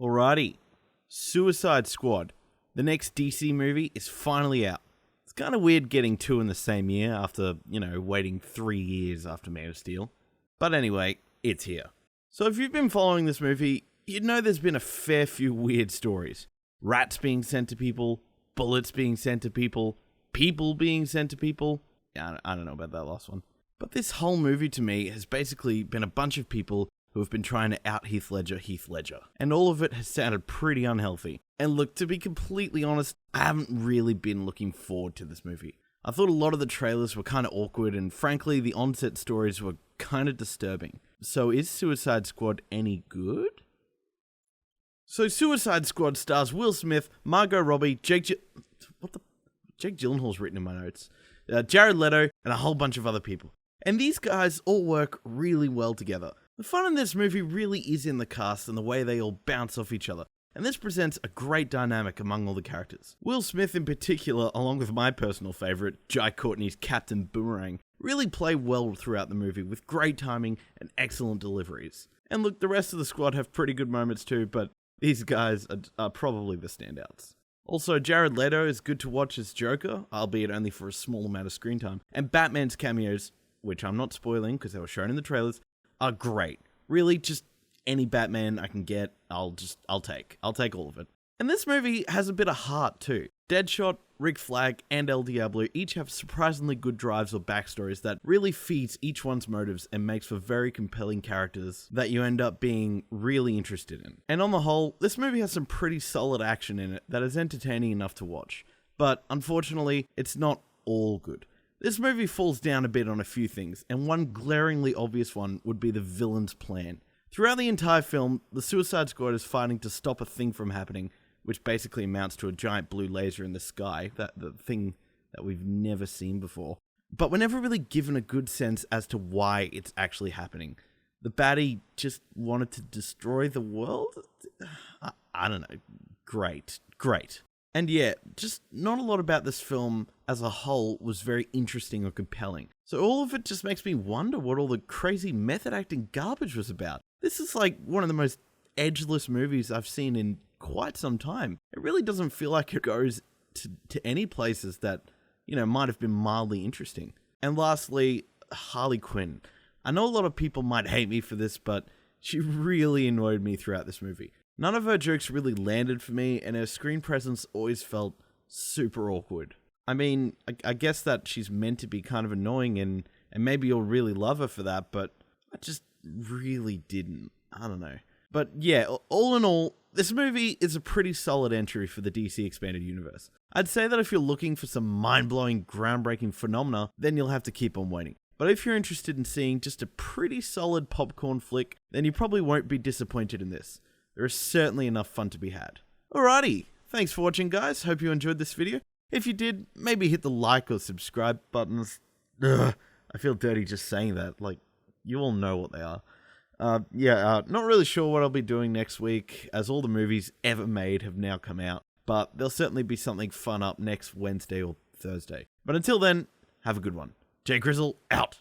Alrighty, Suicide Squad. The next DC movie is finally out. It's kind of weird getting two in the same year after, waiting 3 years after Man of Steel. But anyway, it's here. So if you've been following this movie, you'd know there's been a fair few weird stories. Rats being sent to people, bullets being sent to people being sent to people. I don't know about that last one. But this whole movie to me has basically been a bunch of people who have been trying to out Heath Ledger. And all of it has sounded pretty unhealthy. And look, to be completely honest, I haven't really been looking forward to this movie. I thought a lot of the trailers were kind of awkward, and frankly, the onset stories were kind of disturbing. So is Suicide Squad any good? So Suicide Squad stars Will Smith, Margot Robbie, Jake Gyllenhaal's written in my notes, Jared Leto, and a whole bunch of other people. And these guys all work really well together. The fun in this movie really is in the cast and the way they all bounce off each other, and this presents a great dynamic among all the characters. Will Smith in particular, along with my personal favourite, Jai Courtney's Captain Boomerang, really play well throughout the movie with great timing and excellent deliveries. And look, the rest of the squad have pretty good moments too, but these guys are probably the standouts. Also, Jared Leto is good to watch as Joker, albeit only for a small amount of screen time, and Batman's cameos, which I'm not spoiling because they were shown in the trailers, are great. Really, just any Batman I can get, I'll take. I'll take all of it. And this movie has a bit of heart too. Deadshot, Rick Flag, and El Diablo each have surprisingly good drives or backstories that really feeds each one's motives and makes for very compelling characters that you end up being really interested in. And on the whole, this movie has some pretty solid action in it that is entertaining enough to watch. But unfortunately, it's not all good. This movie falls down a bit on a few things, and one glaringly obvious one would be the villain's plan. Throughout the entire film, the Suicide Squad is fighting to stop a thing from happening, which basically amounts to a giant blue laser in the sky, the thing that we've never seen before. But we're never really given a good sense as to why it's actually happening. The baddie just wanted to destroy the world? I don't know. Great. And yeah, just not a lot about this film as a whole was very interesting or compelling. So all of it just makes me wonder what all the crazy method acting garbage was about. This is like one of the most edgeless movies I've seen in quite some time. It really doesn't feel like it goes to any places that, might have been mildly interesting. And lastly, Harley Quinn. I know a lot of people might hate me for this, but she really annoyed me throughout this movie. None of her jokes really landed for me, and her screen presence always felt super awkward. I mean, I guess that she's meant to be kind of annoying, and maybe you'll really love her for that, but I just really didn't. I don't know. But yeah, all in all, this movie is a pretty solid entry for the DC Expanded Universe. I'd say that if you're looking for some mind-blowing, groundbreaking phenomena, then you'll have to keep on waiting. But if you're interested in seeing just a pretty solid popcorn flick, then you probably won't be disappointed in this. There is certainly enough fun to be had. Alrighty, thanks for watching guys, hope you enjoyed this video. If you did, maybe hit the like or subscribe buttons. Ugh, I feel dirty just saying that, like, you all know what they are. Not really sure what I'll be doing next week, as all the movies ever made have now come out, but there'll certainly be something fun up next Wednesday or Thursday. But until then, have a good one. Jay Grizzle, out!